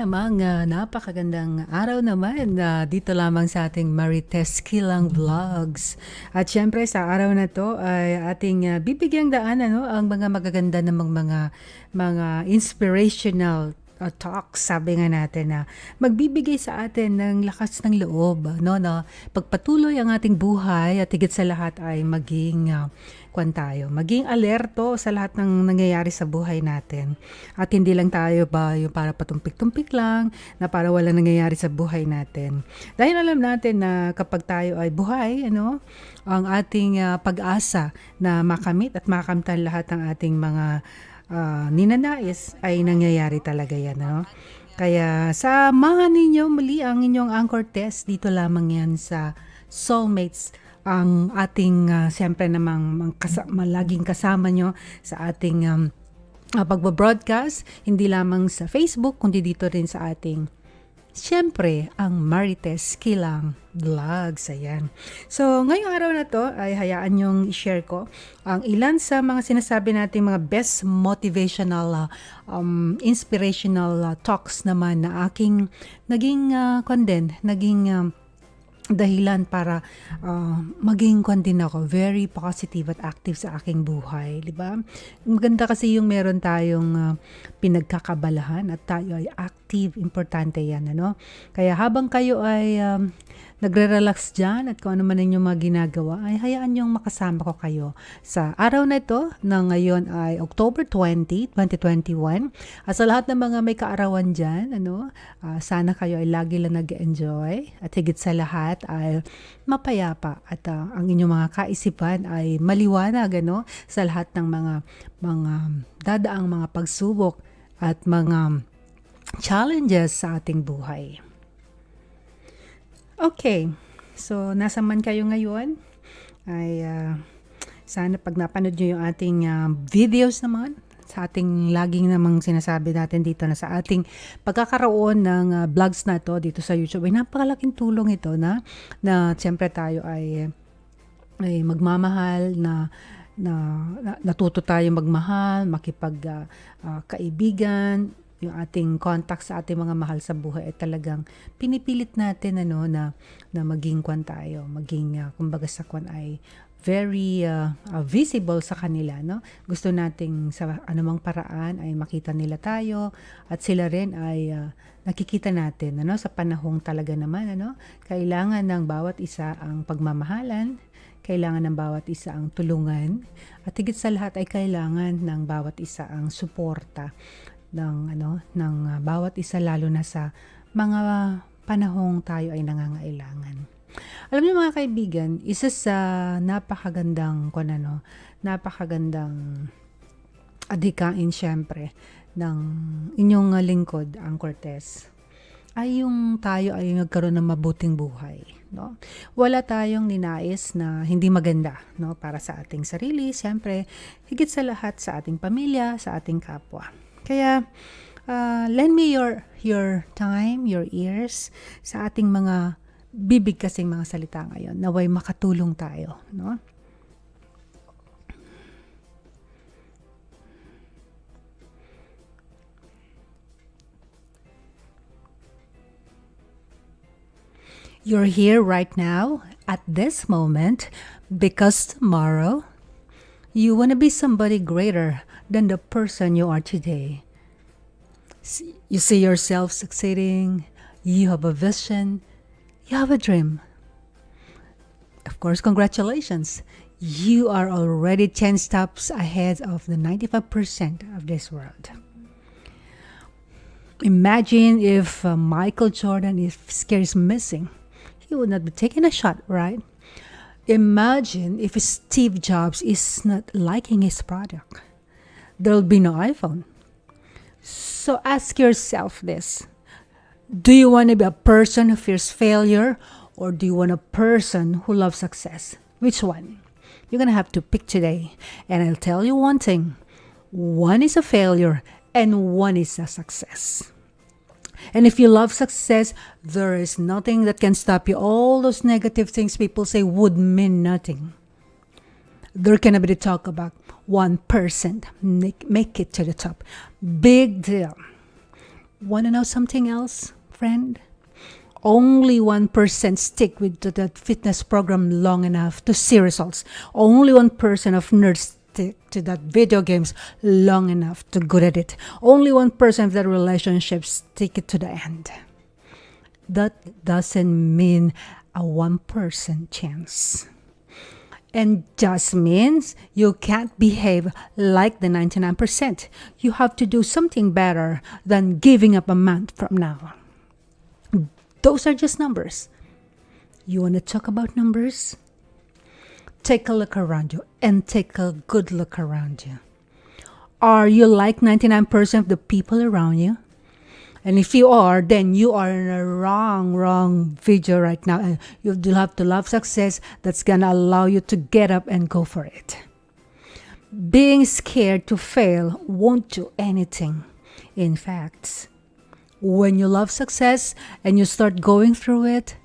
Mga napakagandang araw naman na dito lamang sa ating Marites Kilang Vlogs. At syempre sa araw na to ay ating bibigyang daan ang mga magaganda namang mga inspirational talks, sabi nga natin na magbibigay sa atin ng lakas ng loob, no, na pagpatuloy ang ating buhay at higit sa lahat ay maging maging alerto sa lahat ng nangyayari sa buhay natin. At hindi lang tayo ba yung para patumpik-tumpik lang, na para walang nangyayari sa buhay natin. Dahil alam natin na kapag tayo ay buhay, ang ating pag-asa na makamit at makamtan lahat ng ating mga ninanais ay nangyayari talaga yan. Kaya samahan ninyo muli ang inyong anchor test dito lamang yan sa Soulmates, ang ating siyempre namang laging kasama nyo sa ating pagbabroadcast, hindi lamang sa Facebook kundi dito rin sa ating siyempre ang Marites Kilang Vlogs. Ayan. So ngayong araw na to ay hayaan nyong i-share ko ang ilan sa mga sinasabi nating mga best motivational inspirational talks naman na aking naging dahilan para maging din ako very positive at active sa aking buhay, di ba? Maganda kasi yung meron tayong pinagkakabalahan at tayo ay active, importante yan, Kaya habang kayo ay nagre-relax dyan at kung ano man inyong mga ginagawa, ay hayaan yung makasama ko kayo sa araw na ito na ngayon ay October 20, 2021. At sa lahat ng mga may kaarawan dyan, sana kayo ay lagi lang nag-enjoy at higit sa lahat ay mapayapa at ang inyong mga kaisipan ay maliwanag sa lahat ng mga dadaang mga pagsubok at mga challenges sa ating buhay. Okay, so nasa man kayo ngayon ay sana pag napanood nyo yung ating videos naman sa ating laging namang sinasabi natin dito na sa ating pagkakaroon ng vlogs na to dito sa YouTube, ay napakalaking tulong ito na siyempre tayo ay magmamahal, na natuto tayo magmahal, kaibigan, yung ating contact sa ating mga mahal sa buhay ay talagang pinipilit natin na maging tayo, maging kumbaga sa ay very visible sa kanila, Gusto nating sa anumang paraan ay makita nila tayo at sila rin ay nakikita natin, sa panahong talaga naman, kailangan ng bawat isa ang pagmamahalan, kailangan ng bawat isa ang tulungan, at higit sa lahat ay kailangan ng bawat isa ang suporta ng bawat isa, lalo na sa mga panahong tayo ay nangangailangan. Alam niyo mga kaibigan, isa sa napakagandang adhikain syempre ng inyong lingkod, ang Cortez, ay yung tayo ay nagkaroon ng mabuting buhay, Wala tayong ninais na hindi maganda, para sa ating sarili, syempre, higit sa lahat sa ating pamilya, sa ating kapwa. Kaya lend me your time, your ears sa ating mga bibig kasing mga salita ngayon, naway makatulong tayo, You're here right now at this moment because tomorrow you want to be somebody greater than the person you are today. You see yourself succeeding, you have a vision, you have a dream. Of course, congratulations. You are already 10 steps ahead of the 95% of this world. Imagine if Michael Jordan, if skill is missing, he would not be taking a shot, right? Imagine if Steve Jobs is not liking his product. There'll be no iPhone. So ask yourself this. Do you want to be a person who fears failure, or do you want a person who loves success? Which one? You're going to have to pick today. And I'll tell you one thing. One is a failure and one is a success. And if you love success, there is nothing that can stop you. All those negative things people say would mean nothing. There cannot be talk about 1% make it to the top. Big deal. Want to know something else, friend? Only 1% stick with that fitness program long enough to see results. Only 1% of nerds stick to that video games long enough to good at it. Only 1% of that relationship stick it to the end. That doesn't mean a 1% chance. And just means you can't behave like the 99%. You have to do something better than giving up a month from now. Those are just numbers. You want to talk about numbers? Take a look around you and take a good look around you. Are you like 99% of the people around you? And if you are, then you are in a wrong video right now. And you'll have to love success that's going to allow you to get up and go for it. Being scared to fail won't do anything. In fact, when you love success and you start going through it,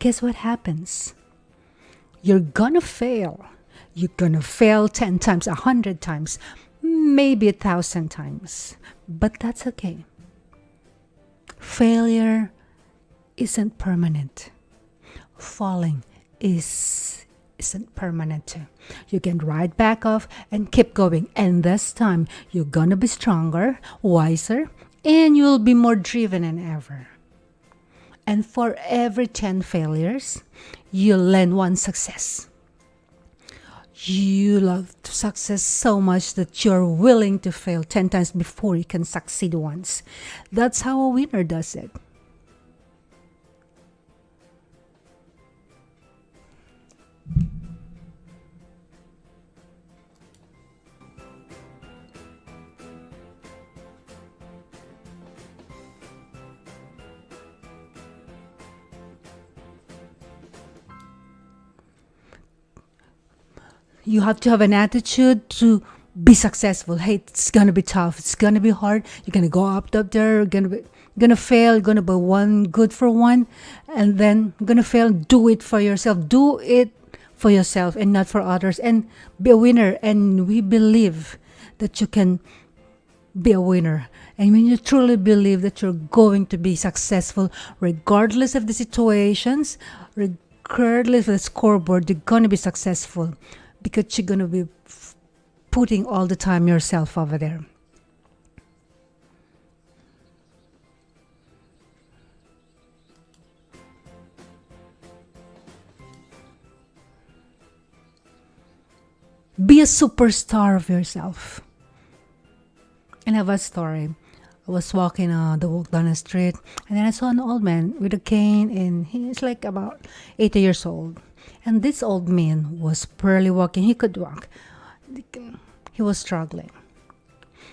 guess what happens? You're gonna fail. You're gonna fail 10 times, 100 times, maybe 1,000 times. But that's okay. Failure isn't permanent. Falling isn't permanent too. You can ride back off and keep going. And this time, you're gonna be stronger, wiser, and you'll be more driven than ever. And for every 10 failures, you'll learn one success. You love success so much that you're willing to fail 10 times before you can succeed once. That's how a winner does it. You have to have an attitude to be successful. Hey, it's gonna be tough. It's gonna be hard. You're gonna go up there. You're gonna fail. You're gonna be one good for one, and then you're gonna fail. Do it for yourself. Do it for yourself and not for others. And be a winner. And we believe that you can be a winner. And when you truly believe that you're going to be successful, regardless of the situations, regardless of the scoreboard, you're gonna be successful. Because you're going to be putting all the time yourself over there. Be a superstar of yourself. And I have a story. I was walking walk down the street, and then I saw an old man with a cane, and he's like about 80 years old. And this old man was barely walking. He could walk. He was struggling.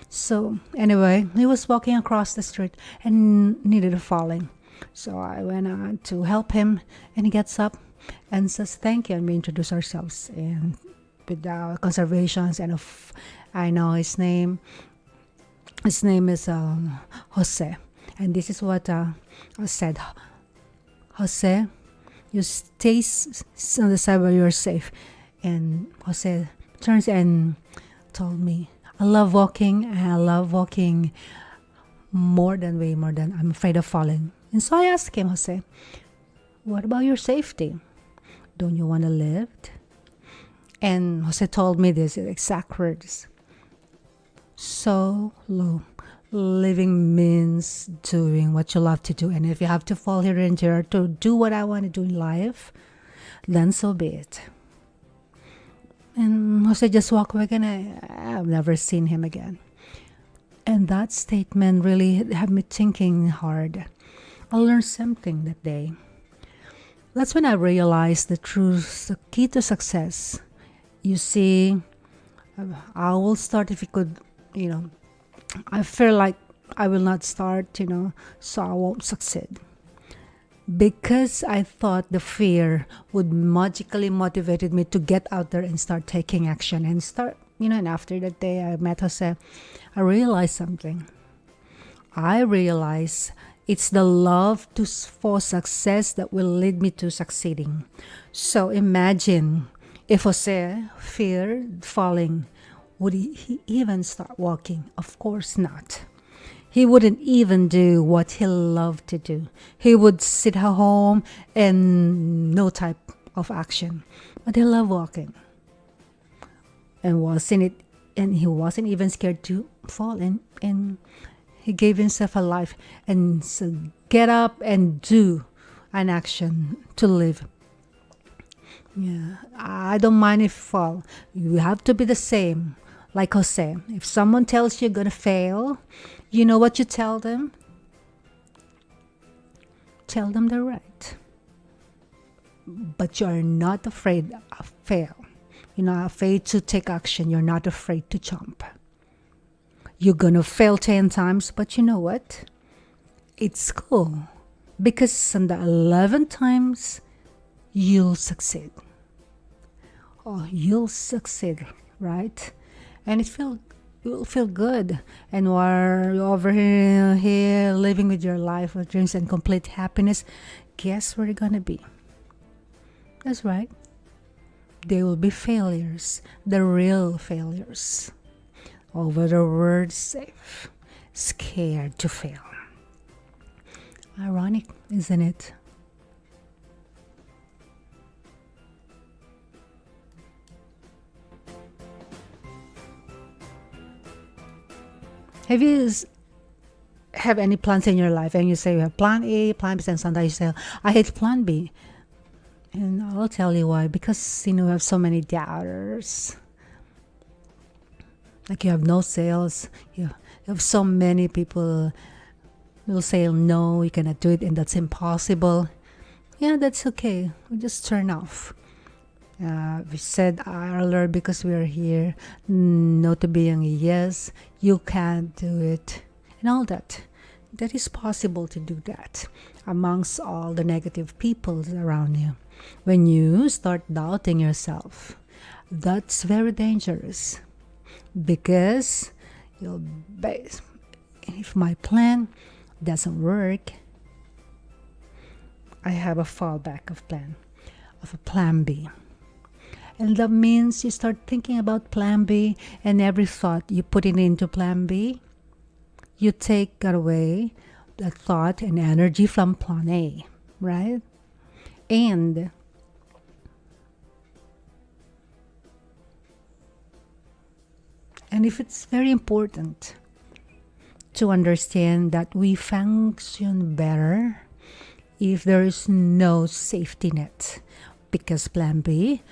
So anyway, he was walking across the street and needed falling. So I went on to help him, and he gets up and says thank you, and we introduce ourselves and with our conservations. And I know his name. His name is Jose, and this is what I said. Jose, you stay on the side where you're safe. And Jose turns and told me, I love walking. I love walking way more than I'm afraid of falling. And so I asked him, Jose, what about your safety? Don't you want to live? And Jose told me these exact words. So low. Living means doing what you love to do. And if you have to fall here and there to do what I want to do in life, then so be it. And Jose just walked away, and I've never seen him again. And that statement really had me thinking hard. I learned something that day. That's when I realized the truth, the key to success. You see, I will start if you could, I feel like I will not start, so I won't succeed. Because I thought the fear would magically motivated me to get out there and start taking action and start, and after that day I met Jose, I realized something. I realized it's the love for success that will lead me to succeeding. So imagine if Jose feared falling, would he even start walking? Of course not. He wouldn't even do what he loved to do. He would sit at home and no type of action. But he loved walking and he wasn't even scared to fall, and he gave himself a life and so get up and do an action to live. Yeah, I don't mind if you fall. You have to be the same. Like Jose, if someone tells you you're gonna fail, you know what you tell them? Tell them they're right. But you're not afraid of fail. You're not afraid to take action. You're not afraid to jump. You're gonna fail 10 times, but you know what? It's cool. Because on the 11 times, you'll succeed. Oh, you'll succeed, right? And you'll feel good. And while you're over here living with your life with dreams and complete happiness, guess where you're gonna be? That's right. They will be failures, the real failures. Over the word safe, scared to fail. Ironic, isn't it? Have you have any plans in your life and you say you have plan A, plan B, and sometimes you say, I hate plan B. And I'll tell you why. Because, you have so many doubters. Like you have no sales. You have so many people will say, no, you cannot do it and that's impossible. Yeah, that's okay. We just turn off. We said earlier because we are here, no to being a yes, you can't do it, and all that. That is possible to do that amongst all the negative people around you. When you start doubting yourself, that's very dangerous because you'll base. If my plan doesn't work, I have a fallback of a plan B. And that means you start thinking about plan B, and every thought you put it into plan B, you take away the thought and energy from plan A, right? And if it's very important to understand that we function better if there is no safety net, because plan B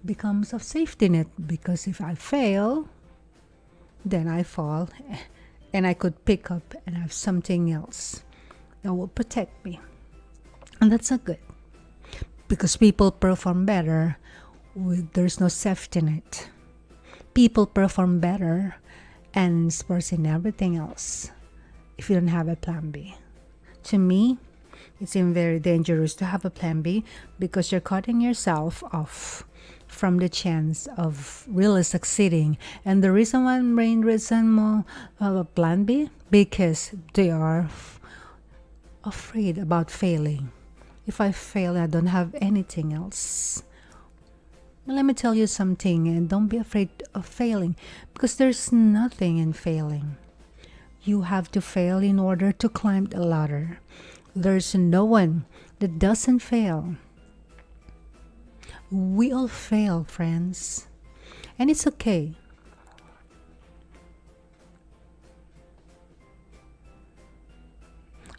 becomes a safety net, because if I fail, then I fall and I could pick up and have something else that will protect me. And that's not good because people perform better with there's no safety net. People perform better and sports and everything else if you don't have a plan B. To me, it seems very dangerous to have a plan B because you're cutting yourself off from the chance of really succeeding. And the main reason more have a plan B, because they are afraid about failing. If I fail, I don't have anything else. Let me tell you something, and don't be afraid of failing, because there's nothing in failing. You have to fail in order to climb the ladder. There's no one that doesn't fail. We all fail, friends, and it's okay.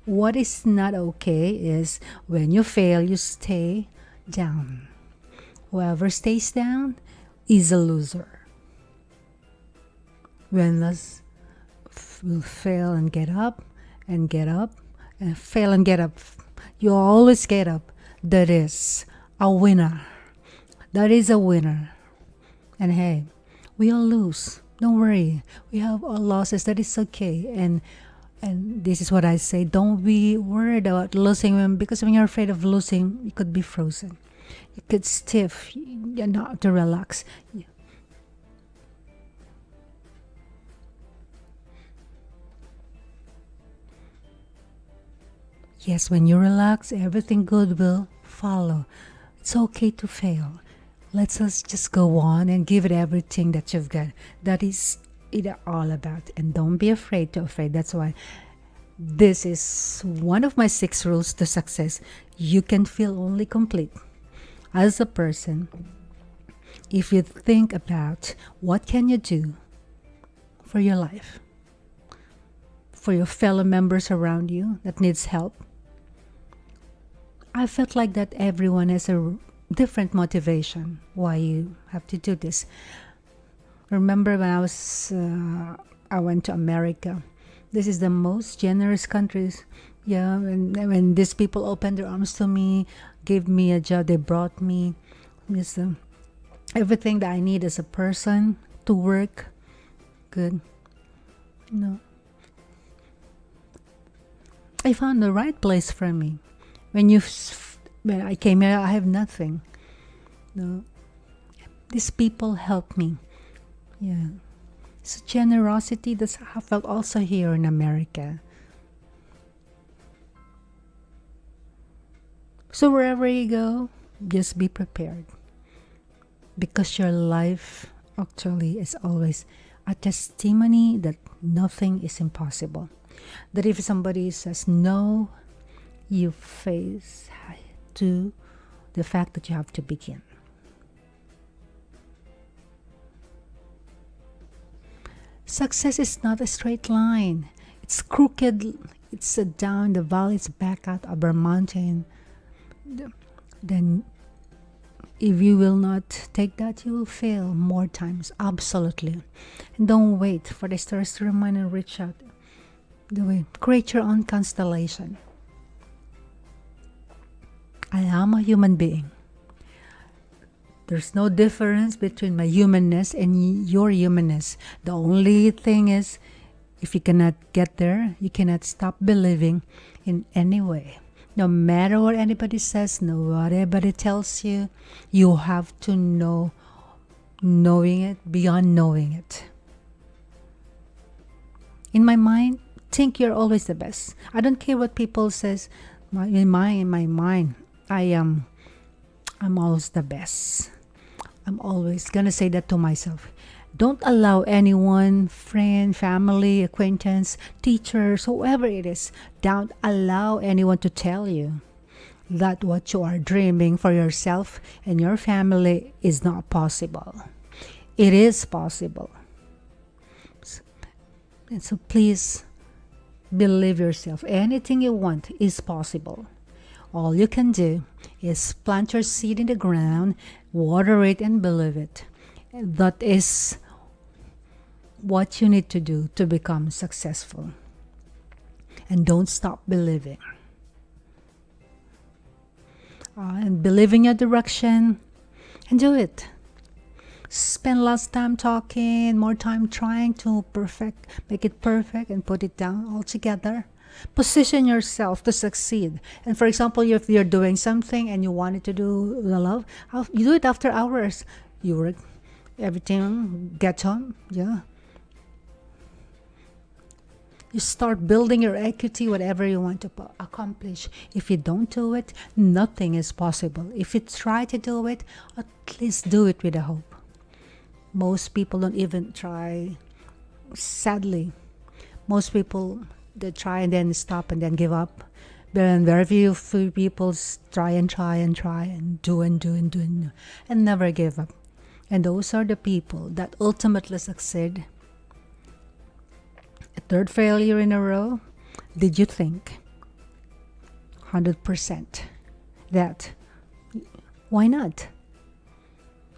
What is not okay is when you fail, you stay down. Whoever stays down is a loser. When us will fail and get up and get up and fail and get up, you always get up. That is a winner. That is a winner. And hey, we all lose. Don't worry. We have all losses. That is okay. And this is what I say. Don't be worried about losing, because when you're afraid of losing, you could be frozen. You could stiff. You're not to relax. Yes, when you relax, everything good will follow. It's okay to fail. Let's us just go on and give it everything that you've got. That is it all about. And don't be afraid to afraid. That's why This is one of my 6 rules to success. You can feel only complete as a person if you think about what can you do for your life, for your fellow members around you that needs help. I felt like that everyone has a different motivation why you have to do this. Remember when I went to America. This is the most generous countries. Yeah, when these people opened their arms to me, gave me a job, they brought me this, everything that I need as a person to work. Good. No, I found the right place for me. When I came here, I have nothing. No, these people helped me. Yeah, so generosity that's I felt also here in America. So wherever you go, just be prepared because your life actually is always a testimony that nothing is impossible. That if somebody says no, you face to the fact that you have to begin. Success is not a straight line. It's crooked. It's down the valley. It's back out over a mountain. Then if you will not take that, you will fail more times. Absolutely. And don't wait for the stars to remind and reach out. Do it. Create your own constellation. I am a human being. There's no difference between my humanness and your humanness. The only thing is, if you cannot get there, you cannot stop believing in any way. No matter what anybody says, no what anybody tells you, you have to know, knowing it beyond knowing it. In my mind, think you're always the best. I don't care what people says. In my mind, I'm always the best. I'm always gonna say that to myself. Don't allow anyone, friend, family, acquaintance, teachers, whoever it is, don't allow anyone to tell you that what you are dreaming for yourself and your family is not possible. It is possible. And so please believe yourself. Anything you want is possible. All you can do is plant your seed in the ground, water it, and believe it. That is what you need to do to become successful. And don't stop believing. And believe in your direction and do it. Spend less time talking, more time trying to make it perfect and put it down altogether. Position yourself to succeed. And for example, if you're doing something and you wanted to do the love, you do it after hours. You work, everything, get home, yeah. You start building your equity, whatever you want to accomplish. If you don't do it, nothing is possible. If you try to do it, at least do it with a hope. Most people don't even try. Sadly, most people, they try and then stop and then give up. Then very few people try and do and never give up. And those are the people that ultimately succeed. A third failure in a row. Did you think 100% that why not?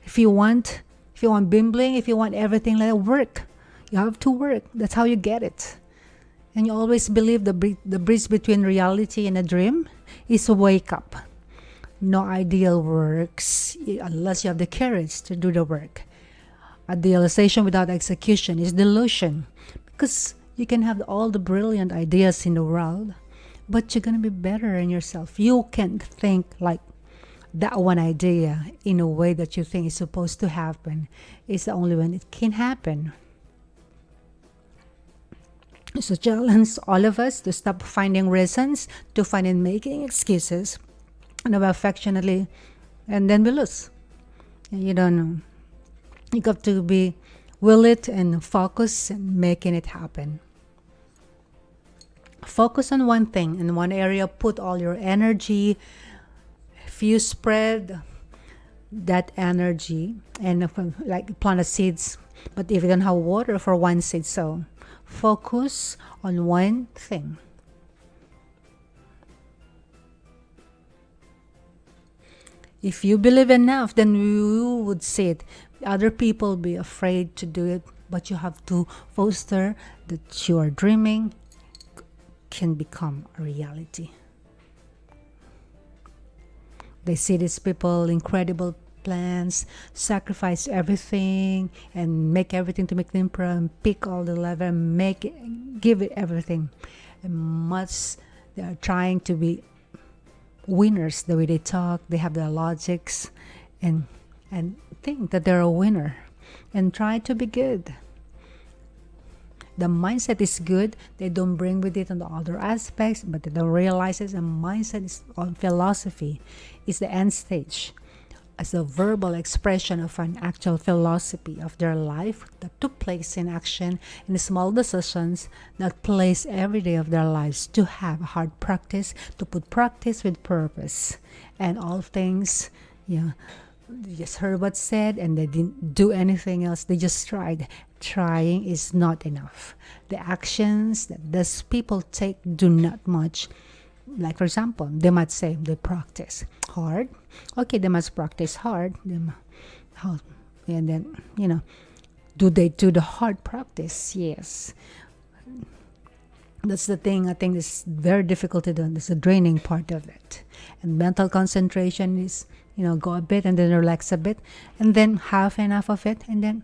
If you want bling bling, if you want everything like that, work. You have to work. That's how you get it. And you always believe the bridge between reality and a dream is to wake up. No ideal works unless you have the courage to do the work. Idealization without execution is delusion. Because you can have all the brilliant ideas in the world, but you're going to be better in yourself. You can't think like that one idea in a way that you think is supposed to happen. It's the only one it can happen. So challenge all of us to stop finding reasons, to find and making excuses, and affectionately, and then we lose. You don't know. You got to be will it and focus and making it happen. Focus on one thing in one area, put all your energy. If you spread that energy and like plant seeds, but if you don't have water for one seed, so focus on one thing. If you believe enough, then you would see it. Other people be afraid to do it, but you have to foster that your dreaming can become a reality. They see these people, incredible plans, sacrifice everything and make everything to make them proud, pick all the level, make it, give it everything. And much they are trying to be winners. The way they talk, they have their logics, and think that they're a winner, and try to be good. The mindset is good. They don't bring with it on the other aspects, but they don't realize it. The mindset is on philosophy. Is the end stage as a verbal expression of an actual philosophy of their life that took place in action in small decisions that place every day of their lives to have hard practice, to put practice with purpose. And all things, yeah, they just heard what's said and they didn't do anything else. They just tried. Trying is not enough. The actions that these people take do not much. Like for example, they might say they practice hard. Okay, they must practice hard. And then, do they do the hard practice? Yes. That's the thing I think is very difficult to do. That's the draining part of it. And mental concentration is, go a bit and then relax a bit and then have enough of it and then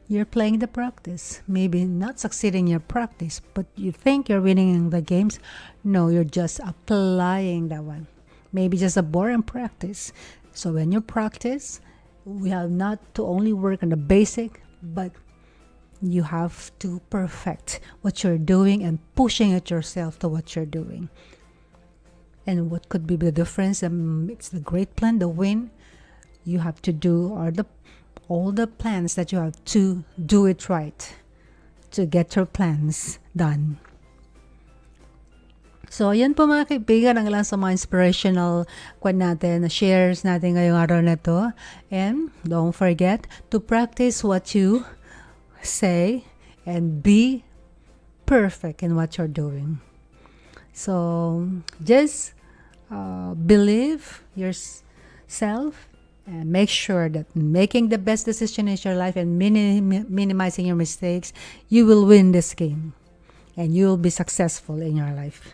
you're playing the practice. Maybe not succeeding in your practice, but you think you're winning in the games. No, you're just applying that one. Maybe just a boring practice. So when you practice, we have not to only work on the basic, but you have to perfect what you're doing and pushing it yourself to what you're doing. And what could be the difference? It's the great plan, the win. You have to do all the plans that you have to do it right to get your plans done. So, yan po mga kaibigan, ang ilang sa mga inspirational shares natin ngayong araw na to. And don't forget to practice what you say and be perfect in what you're doing. So, just believe yourself and make sure that making the best decision in your life and minimizing your mistakes, you will win this game and you will be successful in your life.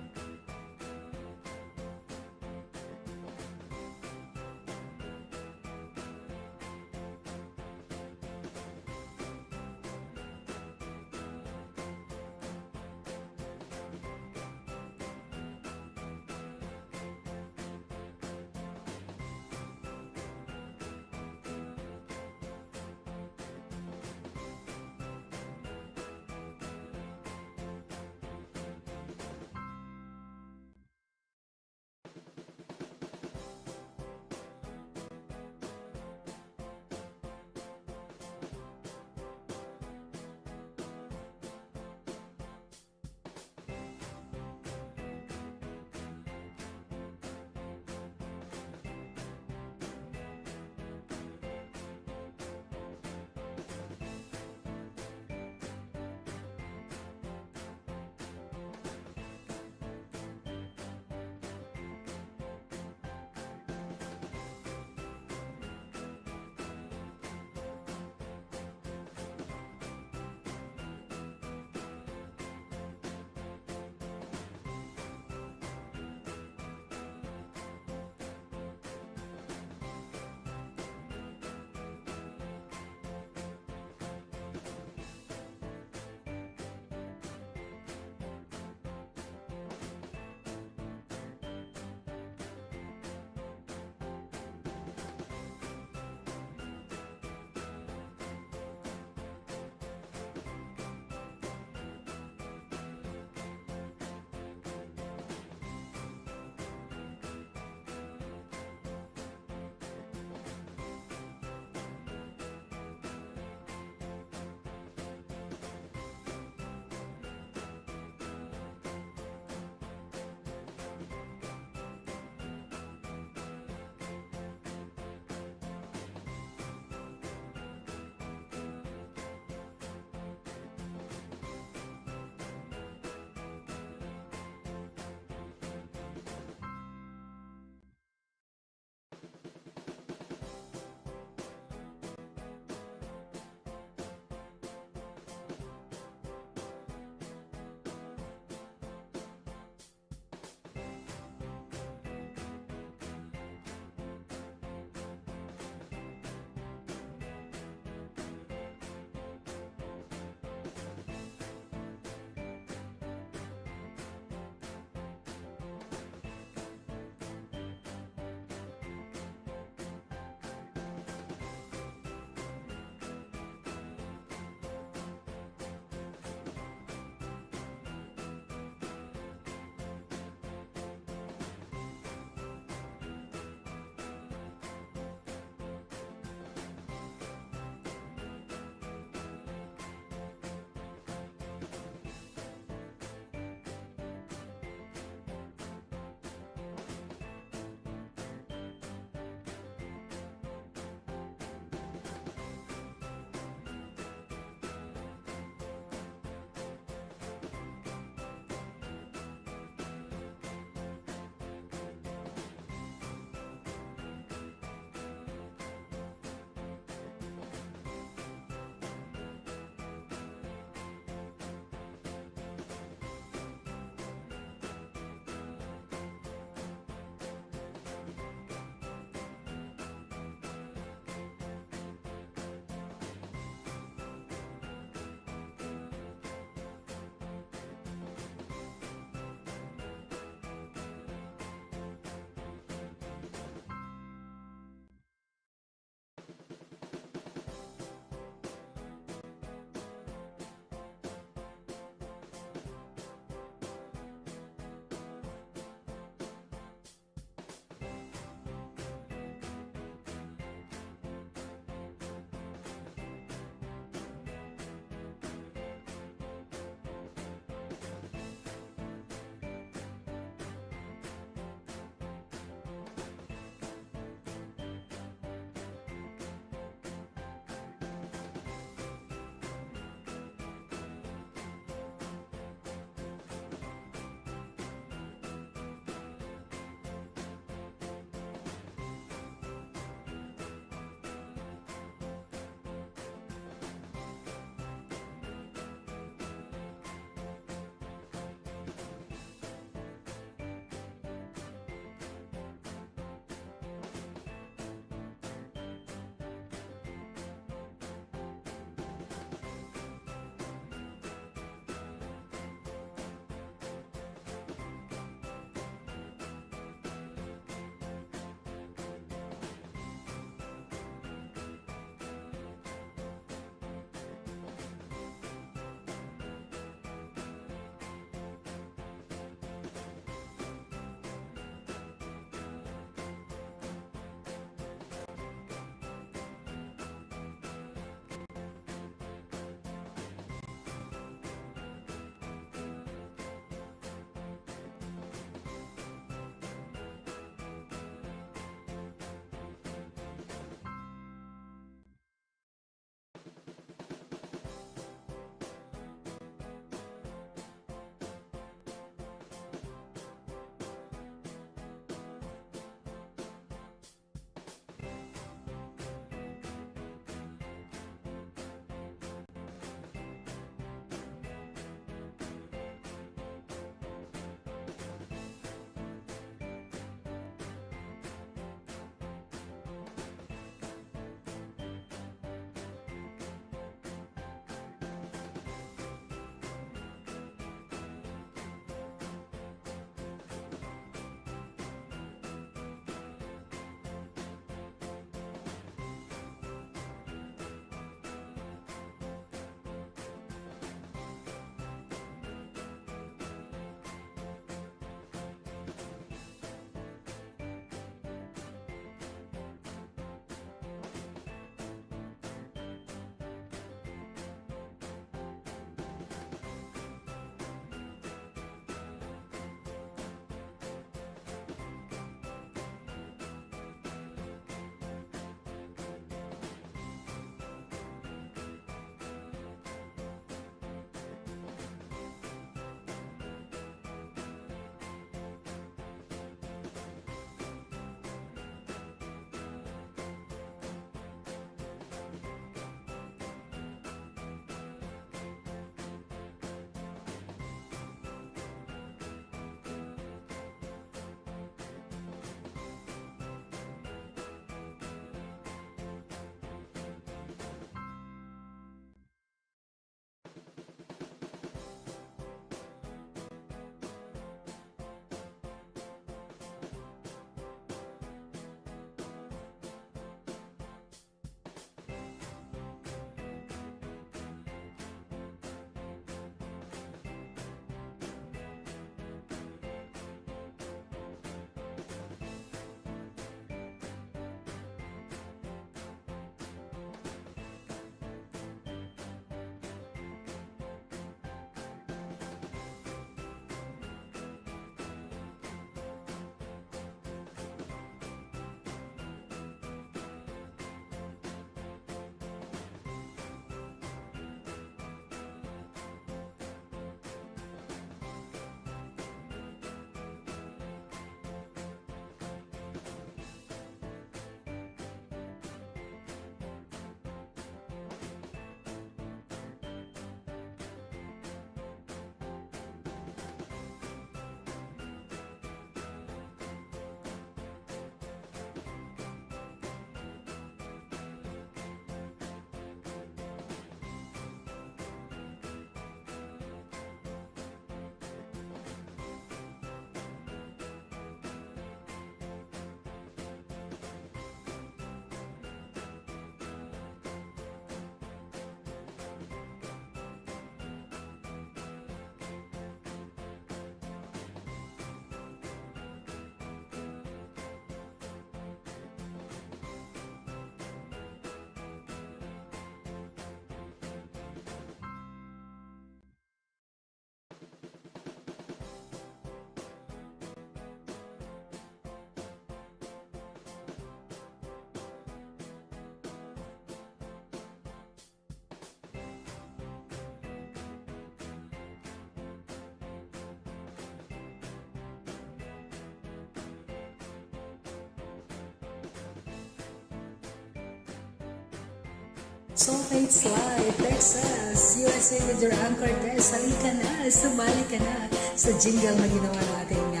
Soulmates Live, Texas, USA with your anchor Des. Halika na, sumali ka na sa jingle na ginawa natin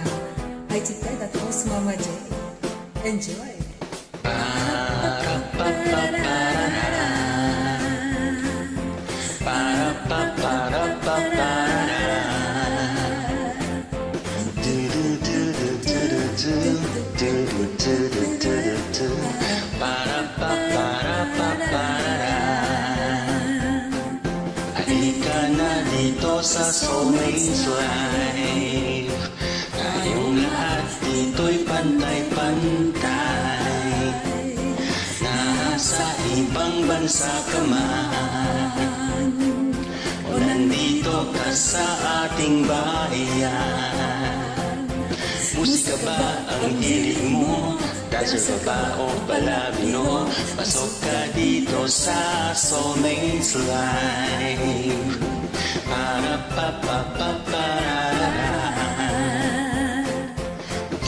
IT Pet at host Mama J. Enjoy! Halika na dito sa Soulmates Live. Tayong lahat dito'y pantay-pantay. Nasa ibang bansa ka man o nandito ka sa ating bayan. Musika ba ang hilig mo? Dancer ba o Palabino? Pasok ka dito sa Soulmates Live.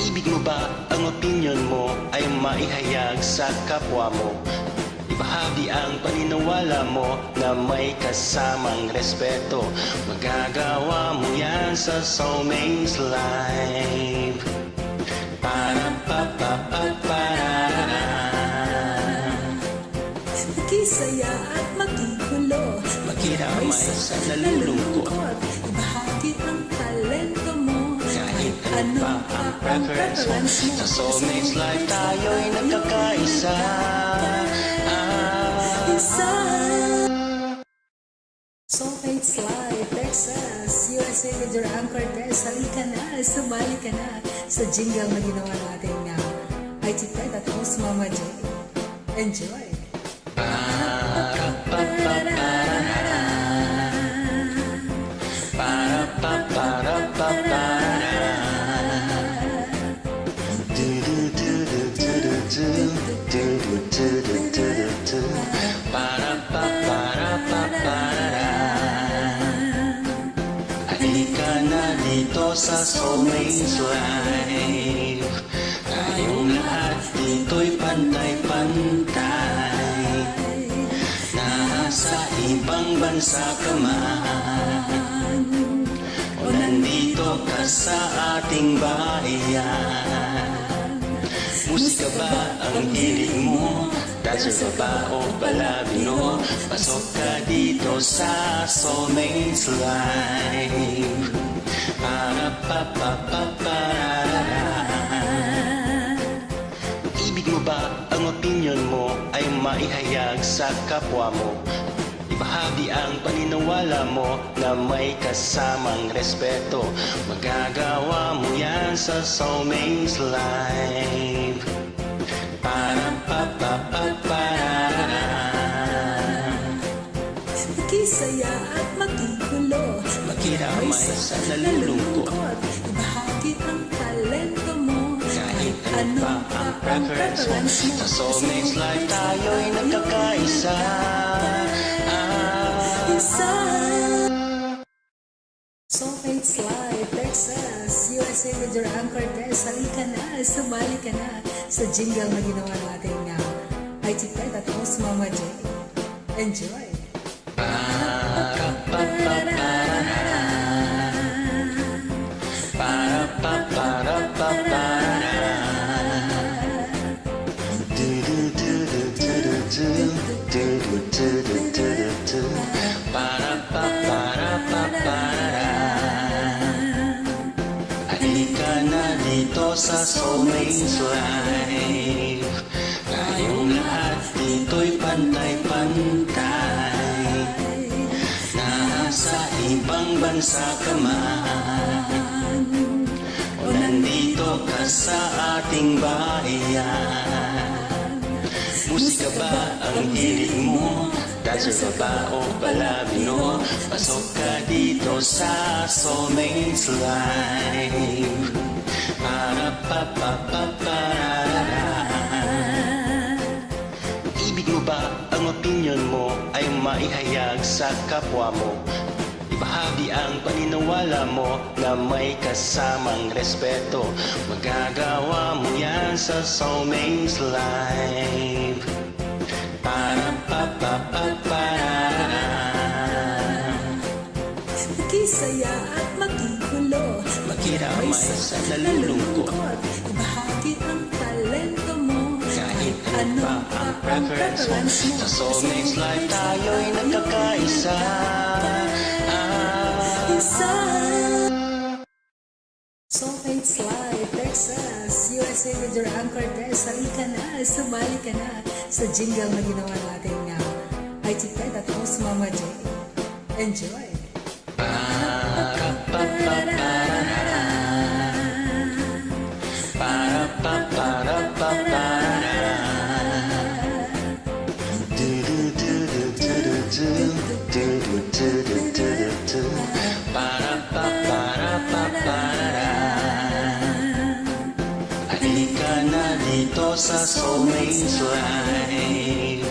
Ibig mo ba ang opinion mo ay maihayag sa kapwa mo? Ibahagi ang paniniwala mo na may kasamang respeto. Magagawa mo yan sa Soulmates Live. Makisaya at makikulo, Makiramay sa nalulungkot, ibahagi ang talento mo, kahit ano pa ang preference mo. Sa Soulmates Live tayo'y nagkakaisa. Soulmates Live, Texas, USA with your anchor Des. Halika na, sumali ka na sa jingle na ginawa natin IT Pet at host Mama J. Enjoy! Halika na dito sa Soulmates Live. Tayong lahat dito'y pantay-pantay. Nasa ibang bansa ka man o nandito ka sa ating bayan. Musika ba ang hilig mo? Dancer ba o Palabino? Pasok ka dito sa Soulmates Live. Ibig mo ba ang opinion mo ay maihayag sa kapwa mo? Ibahagi ang paniniwala mo na may kasamang respeto. Magagawa mo yan sa Soulmates Live. Makisaya at makikulo, Makiramay sa nalulungkot, ibahagi ang talento mo, kahit ano pa ang preference mo. Sa Soulmates Live tayo'y nagkakaisa. Soulmates Live, Texas, USA with your anchor Des. Halika na, sumali ka na sa jingle na ginawa natin IT Pet at host Mama J. Enjoy! Halika na dito sa Soulmates Live. Tayong lahat dito'y pantay-pantay. Nasa ibang bansa ka man o nandito ka sa ating bayan. Musika ba ang hilig mo? Dancer ba o Palabino? Pasok ka dito sa Soulmates Live. Ibig mo ba ang opinion mo ay maihayag sa kapwa mo? Ibahagi ang paniniwala mo na may kasamang respeto. Magagawa mo yan sa Soulmates Live. sa nalulungkot. Ibahagi ang talento mo. Kahit ano pa ang preference mo, sa soulmates life tayo'y nagkakaisa. Soulmates Live, Texas, USA with your anchor Des. Halika na, sumali ka na sa jingle na ginawa natin nga. IT Pet at host Mama J. Enjoy! Halika na dito sa soulmates life.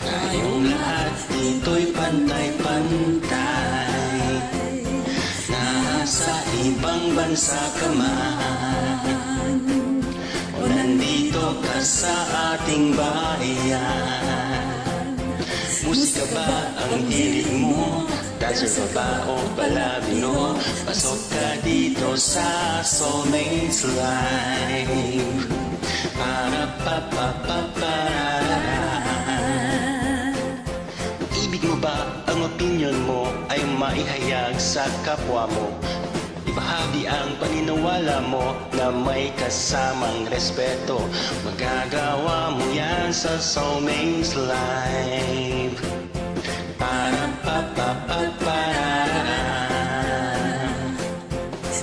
Tayong lahat dito'y pantay-pantay. Nasa ibang bansa ka man, o nandito ka sa ating bayan. Musika ba ang hilig mo? Dancer ka ba o Palabino? Pasok ka dito sa soulmates life. Para ibig mo ba ang opinion mo ay maihayag sa kapwa mo? Ibahagi ang paniniwala mo na may kasamang respeto. Magagawa mo yan sa soulmates life.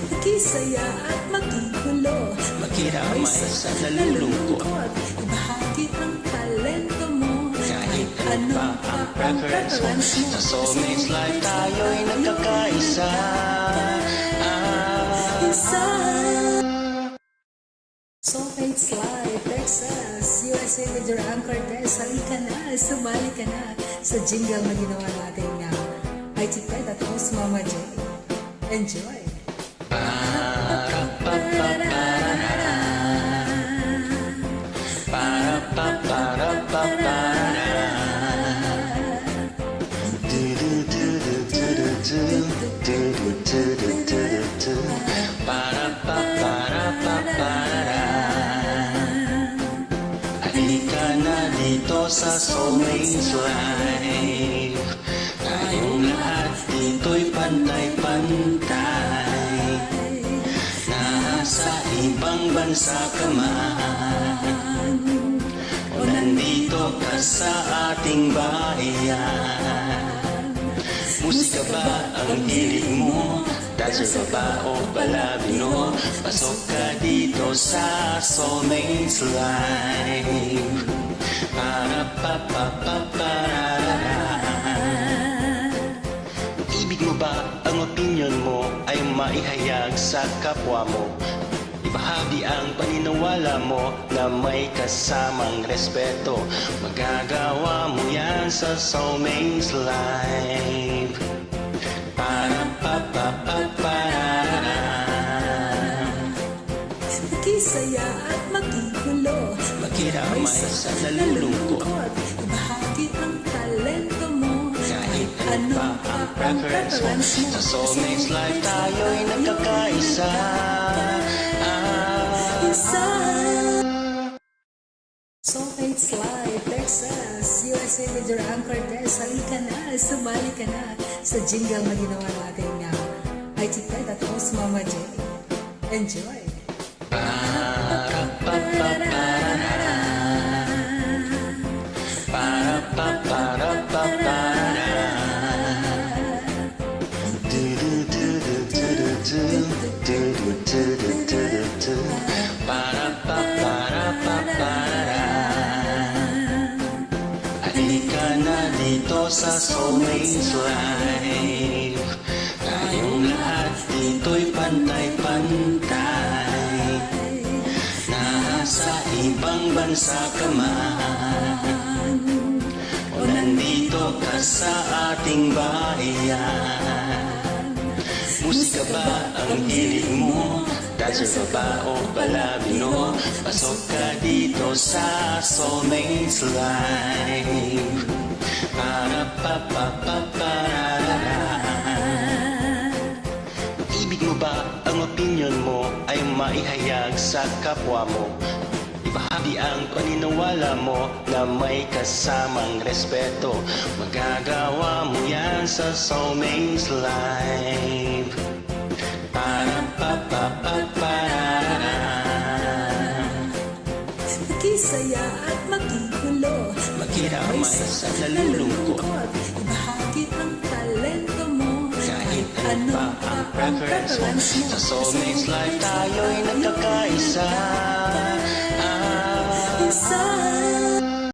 Makisaya at makikulo, Makiramay sa nalulungkot. ibahagi ang talento mo. Kahit ano pa ang preference mo, sa soulmates life tayo'y nagkakaisa. Soulmates Live, Texas, USA with your anchor Des. Halika na, sumali ka na sa jingle na ginawa natin nga. IT Pet at host Mama J. Enjoy! Halika na dito sa soulmates life. Tayong lahat dito'y pantay-pantay. Nasa ibang bansa ka man, o nandito ka sa ating bayan. Musika ba ang hilig mo? Dancer ka ba o Palabino? Pasok ka dito sa soulmates life. Ibig mo ba ang opinion mo ay maihayag sa kapwa mo? Ibahagi ang paniniwala mo na may kasamang respeto. Magagawa mo yan sa soulmates life. Makisaya at makikulo, Makiramay sa nalulungkot. ibahagi ang talento mo. Kahit ano pa ang preference mo, sa soulmates life tayo'y nagkakaisa. Soulmates Live, Texas, USA with your anchor Des. Halika na, sumali ka na sa jingle na ginawa natin nga. IT Pet at host Mama J. Enjoy! Halika na dito sa soulmates life. Tayong lahat dito'y pantay-pantay. Nasa ibang bansa ka man, o nandito ka sa ating bayan. Musika ba ang hilig mo? Dancer ka ba o Palabino? Pasok ka dito sa soulmates life. Ibig mo ba ang opinion mo maihayag sa kapwa mo. Ibahagi ang paniniwala mo na may kasamang respeto. Magagawa mo yan sa Soulmates Live. Makisaya at makigulo, Makiramay sa nalulungkot, ibahagi ang talento mo, kahit ano pa ang preference mo. Sa Soulmates Live tayo'y nagkakaisa.